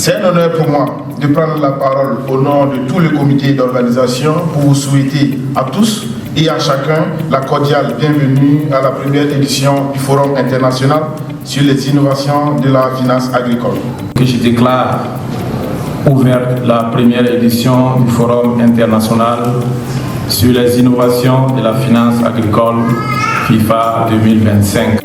C'est un honneur pour moi de prendre la parole au nom de tout le comité d'organisation pour vous souhaiter à tous et à chacun la cordiale bienvenue à la première édition du Forum international sur les innovations de la finance agricole. Je déclare ouverte la première édition du Forum international sur les innovations de la finance agricole FIFA 2025.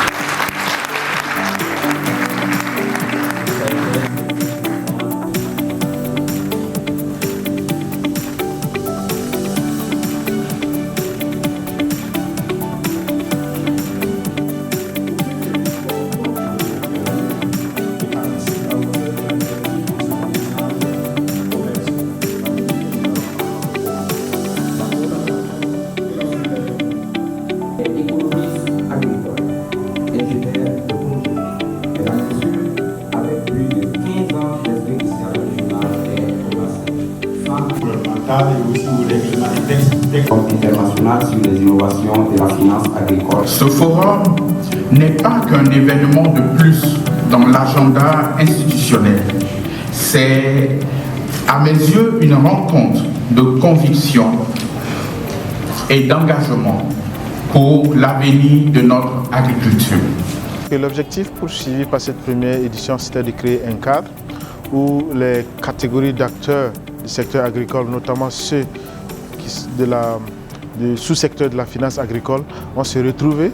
Et aussi au règlement international sur les innovations de la finance agricole. Ce forum n'est pas qu'un événement de plus dans l'agenda institutionnel. C'est, à mes yeux, une rencontre de conviction et d'engagement pour l'avenir de notre agriculture. L'objectif poursuivi par cette première édition, c'était de créer un cadre où les catégories d'acteurs du secteur agricole, notamment ceux du sous-secteur de la finance agricole, vont se retrouver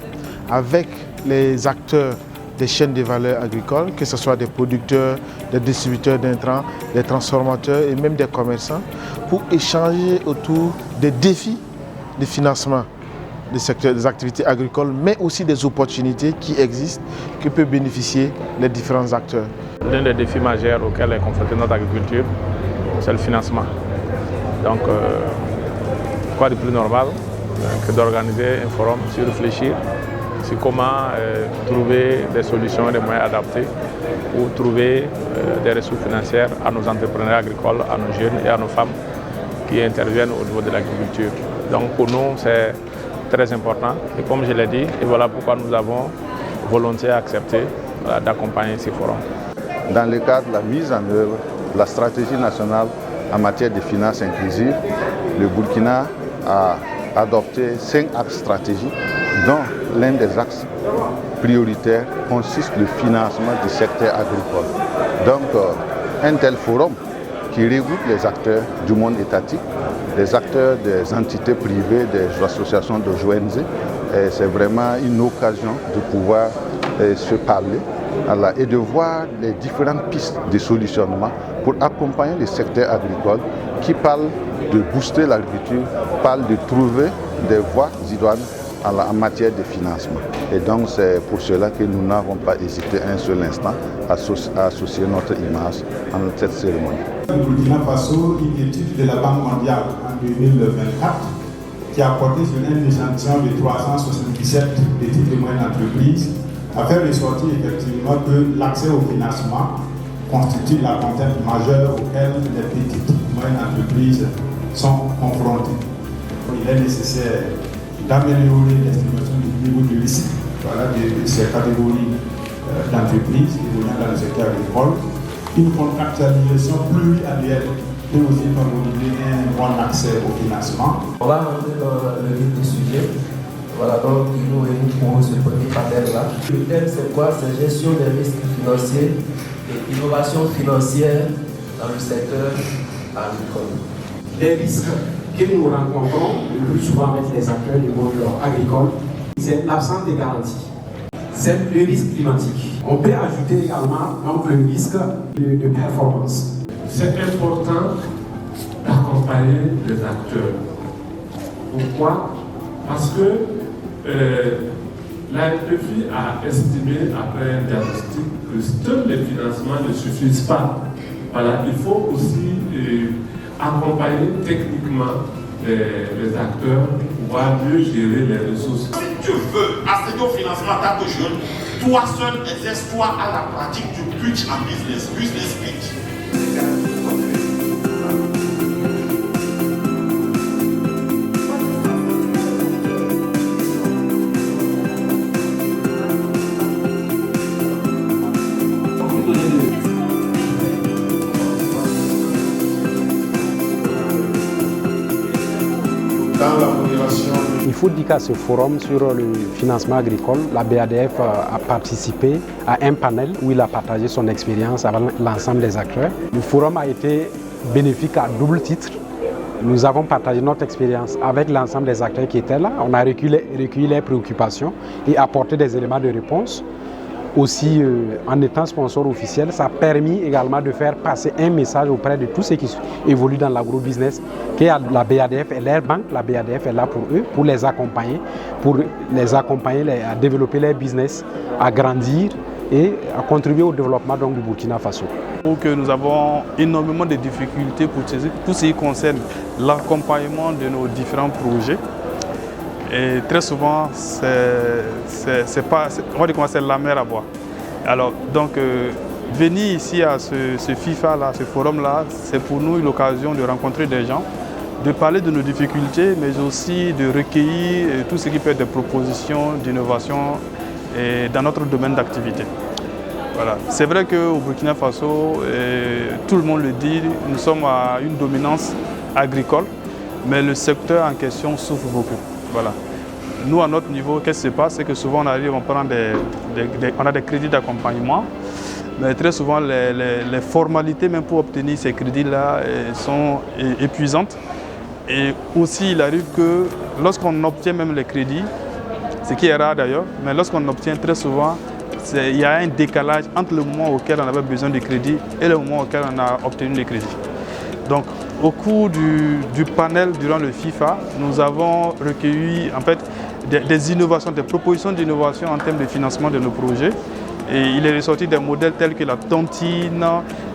avec les acteurs des chaînes de valeur agricoles, que ce soit des producteurs, des distributeurs d'intrants, des transformateurs et même des commerçants, pour échanger autour des défis de financement du secteur des activités agricoles, mais aussi des opportunités qui existent, que peuvent bénéficier les différents acteurs. L'un des défis majeurs auxquels est confrontée notre agriculture, c'est le financement. Donc, quoi de plus normal que d'organiser un forum sur réfléchir sur comment trouver des solutions, des moyens adaptés pour trouver des ressources financières à nos entrepreneurs agricoles, à nos jeunes et à nos femmes qui interviennent au niveau de l'agriculture. Donc, pour nous, c'est très important. Et comme je l'ai dit, et voilà pourquoi nous avons volontiers accepté d'accompagner ces forums. Dans le cadre de la mise en œuvre de la stratégie nationale en matière de finances inclusives, le Burkina a adopté 5 axes stratégiques, dont l'un des axes prioritaires consiste le financement du secteur agricole. Donc, un tel forum qui regroupe les acteurs du monde étatique, les acteurs des entités privées, des associations de ONG, c'est vraiment une occasion de pouvoir se parler et de voir les différentes pistes de solutionnement pour accompagner le secteur agricole qui parle de booster l'agriculture, parle de trouver des voies idoines en matière de financement. Et donc c'est pour cela que nous n'avons pas hésité un seul instant à associer notre image à cette cérémonie. Le Burkina Faso, une étude de la Banque mondiale en 2024 qui a porté sur un échantillon de 377 petites et moyennes entreprises a fait ressortir effectivement que l'accès au financement constitue la contrainte majeure auquel les petites et moyennes entreprises sont confrontées. Il est nécessaire d'améliorer l'estimation du niveau de risque de ces catégories d'entreprises évoluant dans le secteur agricole. Une contractualisation pluriannuelle peut aussi favoriser un bon accès au financement. On va rentrer dans le vif du sujet. Voilà, donc il nous réunit pour ce premier panel-là. Le thème, c'est quoi? C'est gestion des risques financiers et innovation financière dans le secteur agricole. Les risques que nous rencontrons le plus souvent avec les acteurs du monde agricole, c'est l'absence de garantie. C'est le risque climatique. On peut ajouter également donc, le risque de performance. C'est important d'accompagner les acteurs. Pourquoi? Parce que la FPFI a estimé après un diagnostic que seuls les financements ne suffisent pas. Voilà, il faut aussi accompagner techniquement les acteurs pour pouvoir mieux gérer les ressources. Si tu veux accéder au financement en tant que jeune, toi seul exerce-toi à la pratique du pitch en business pitch. dans la modération. Il faut dire qu'à ce forum sur le financement agricole, la BADF a participé à un panel où il a partagé son expérience avec l'ensemble des acteurs. Le forum a été bénéfique à double titre. Nous avons partagé notre expérience avec l'ensemble des acteurs qui étaient là. On a recueilli leurs préoccupations et apporté des éléments de réponse. Aussi, en étant sponsor officiel, ça a permis également de faire passer un message auprès de tous ceux qui évoluent dans l'agro-business, que la BADF et leur banque, la BADF est là pour eux, pour les accompagner à développer leur business, à grandir et à contribuer au développement donc, du Burkina Faso. Que nous avons énormément de difficultés pour tout ce qui concerne l'accompagnement de nos différents projets. Et très souvent, c'est la mer à boire. Alors, donc, venir ici à ce FIFA-là, ce forum-là, c'est pour nous l'occasion de rencontrer des gens, de parler de nos difficultés, mais aussi de recueillir tout ce qui peut être des propositions d'innovation dans notre domaine d'activité. Voilà. C'est vrai qu'au Burkina Faso, tout le monde le dit, nous sommes à une dominance agricole, mais le secteur en question souffre beaucoup. Voilà. Nous, à notre niveau, qu'est-ce qui se passe? C'est que souvent on arrive, on a des crédits d'accompagnement, mais très souvent les formalités même pour obtenir ces crédits-là sont épuisantes. Et aussi, il arrive que lorsqu'on obtient même les crédits, ce qui est rare d'ailleurs, mais lorsqu'on obtient très souvent, il y a un décalage entre le moment auquel on avait besoin de crédit et le moment auquel on a obtenu les crédits. Donc, au cours du panel durant le FIFA, nous avons recueilli en fait des innovations, des propositions d'innovation en termes de financement de nos projets. Et il est ressorti des modèles tels que la tontine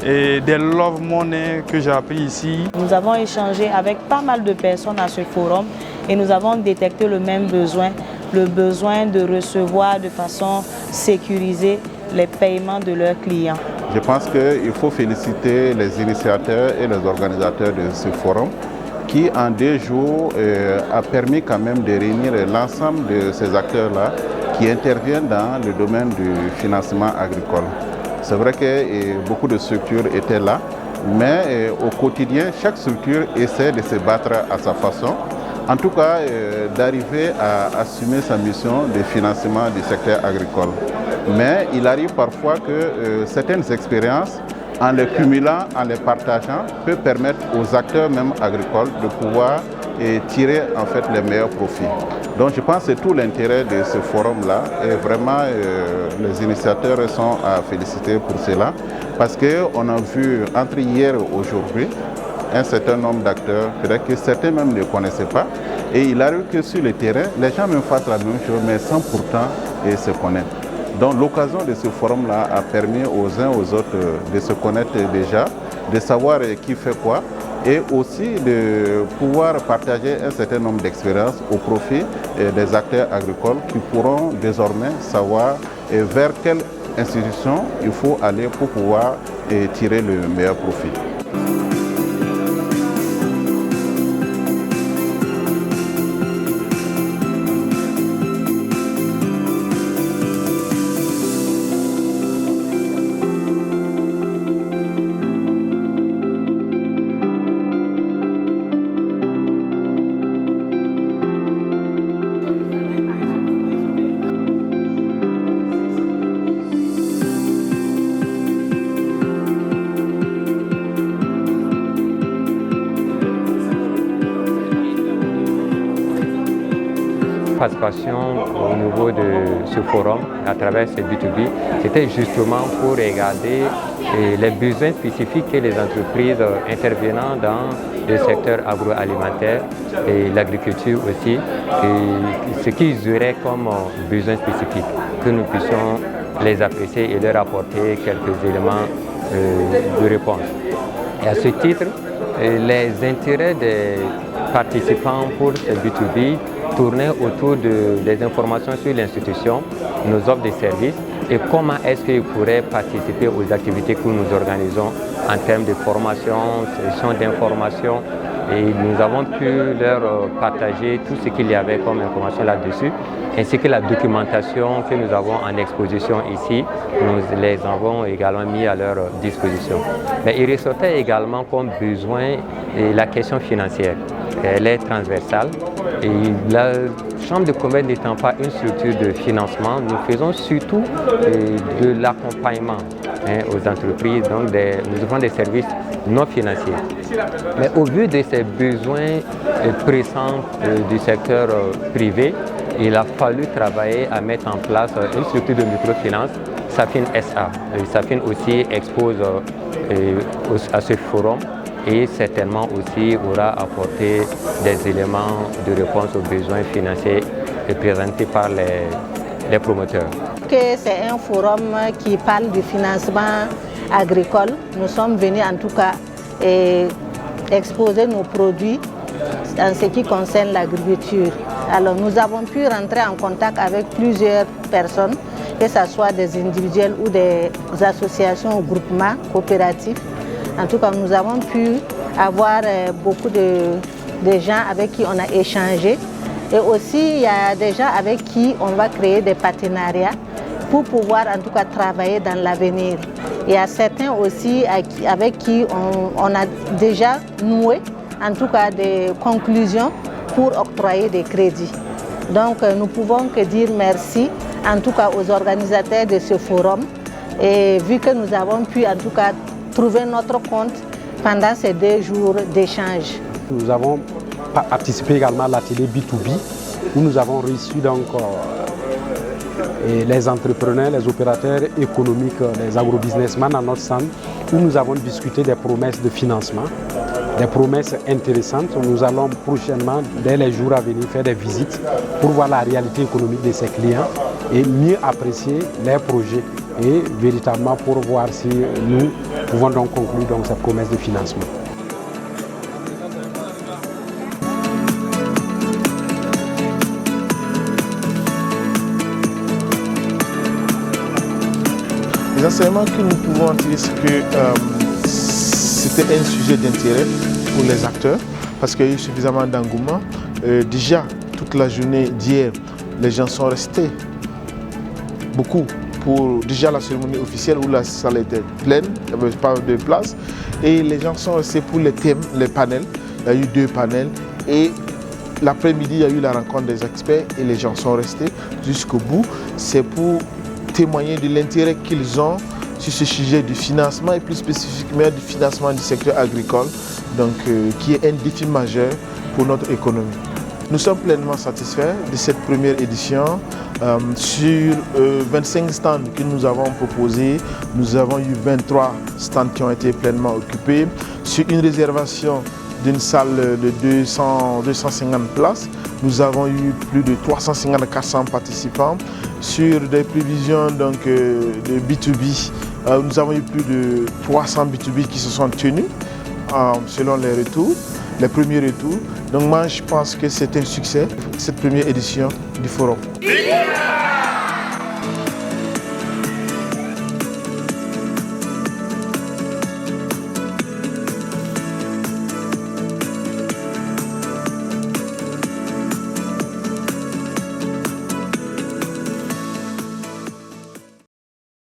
et des love money que j'ai appris ici. Nous avons échangé avec pas mal de personnes à ce forum et nous avons détecté le même besoin, le besoin de recevoir de façon sécurisée les paiements de leurs clients. Je pense qu'il faut féliciter les initiateurs et les organisateurs de ce forum qui, en 2 jours, a permis quand même de réunir l'ensemble de ces acteurs-là qui interviennent dans le domaine du financement agricole. C'est vrai que beaucoup de structures étaient là, mais au quotidien, chaque structure essaie de se battre à sa façon. En tout cas, d'arriver à assumer sa mission de financement du secteur agricole. Mais il arrive parfois que certaines expériences, en les cumulant, en les partageant, peut permettre aux acteurs même agricoles de pouvoir tirer en fait les meilleurs profits. Donc je pense que c'est tout l'intérêt de ce forum-là et vraiment les initiateurs sont à féliciter pour cela parce qu'on a vu entre hier et aujourd'hui un certain nombre d'acteurs, peut-être que certains même ne connaissaient pas et il arrive que sur le terrain, les gens même fassent la même chose mais sans pourtant se connaître. Donc l'occasion de ce forum-là a permis aux uns aux autres de se connaître déjà, de savoir qui fait quoi et aussi de pouvoir partager un certain nombre d'expériences au profit des acteurs agricoles qui pourront désormais savoir vers quelle institution il faut aller pour pouvoir tirer le meilleur profit. Participation au niveau de ce forum à travers ce B2B, c'était justement pour regarder les besoins spécifiques que les entreprises intervenant dans le secteur agroalimentaire et l'agriculture aussi, et ce qu'ils auraient comme besoins spécifiques, que nous puissions les apprécier et leur apporter quelques éléments de réponse. Et à ce titre, les intérêts des participants pour ce B2B tournaient autour des informations sur l'institution, nos offres de services et comment est-ce qu'ils pourraient participer aux activités que nous organisons en termes de formation, sessions d'information. Et nous avons pu leur partager tout ce qu'il y avait comme information là-dessus, ainsi que la documentation que nous avons en exposition ici, nous les avons également mis à leur disposition. Mais il ressortait également comme besoin la question financière. Elle est transversale Et la Chambre de commerce n'étant pas une structure de financement, nous faisons surtout de l'accompagnement aux entreprises, donc nous offrons des services non financiers. Mais au vu de ces besoins pressants du secteur privé, il a fallu travailler à mettre en place une structure de microfinance, Safin SA. Safin aussi expose à ce forum et certainement aussi aura apporté des éléments de réponse aux besoins financiers présentés par les promoteurs. C'est un forum qui parle du financement agricole. Nous sommes venus en tout cas exposer nos produits en ce qui concerne l'agriculture. Alors nous avons pu rentrer en contact avec plusieurs personnes, que ce soit des individuels ou des associations ou groupements coopératifs. En tout cas, nous avons pu avoir beaucoup de gens avec qui on a échangé. Et aussi, il y a des gens avec qui on va créer des partenariats pour pouvoir en tout cas travailler dans l'avenir. Il y a certains aussi avec qui on a déjà noué en tout cas des conclusions pour octroyer des crédits. Donc nous pouvons que dire merci en tout cas aux organisateurs de ce forum, et vu que nous avons pu en tout cas trouver notre compte pendant ces 2 jours d'échange. Nous avons participé également à l'atelier B2B où nous avons reçu donc les entrepreneurs, les opérateurs économiques, les agrobusinessmen à notre stand, où nous avons discuté des promesses de financement, des promesses intéressantes. Nous allons prochainement, dès les jours à venir, faire des visites pour voir la réalité économique de ces clients et mieux apprécier leurs projets et véritablement pour voir si nous pouvons donc conclure donc ces promesses de financement. Les enseignements que nous pouvons en tirer, c'est que c'était un sujet d'intérêt pour les acteurs parce qu'il y a eu suffisamment d'engouement. Déjà, toute la journée d'hier, les gens sont restés beaucoup pour déjà la cérémonie officielle où la salle était pleine, il n'y avait pas de place. Et les gens sont restés pour les thèmes, les panels. Il y a eu 2 panels et l'après-midi, il y a eu la rencontre des experts et les gens sont restés jusqu'au bout. C'est pour témoigner de l'intérêt qu'ils ont sur ce sujet du financement et plus spécifiquement du financement du secteur agricole, donc, qui est un défi majeur pour notre économie. Nous sommes pleinement satisfaits de cette première édition. Sur 25 stands que nous avons proposés, nous avons eu 23 stands qui ont été pleinement occupés. Sur une réservation d'une salle de 250 places, nous avons eu plus de 350-400 participants. Sur des prévisions donc, de B2B, nous avons eu plus de 300 B2B qui se sont tenus selon les retours, les premiers retours. Donc moi je pense que c'est un succès, cette première édition du forum.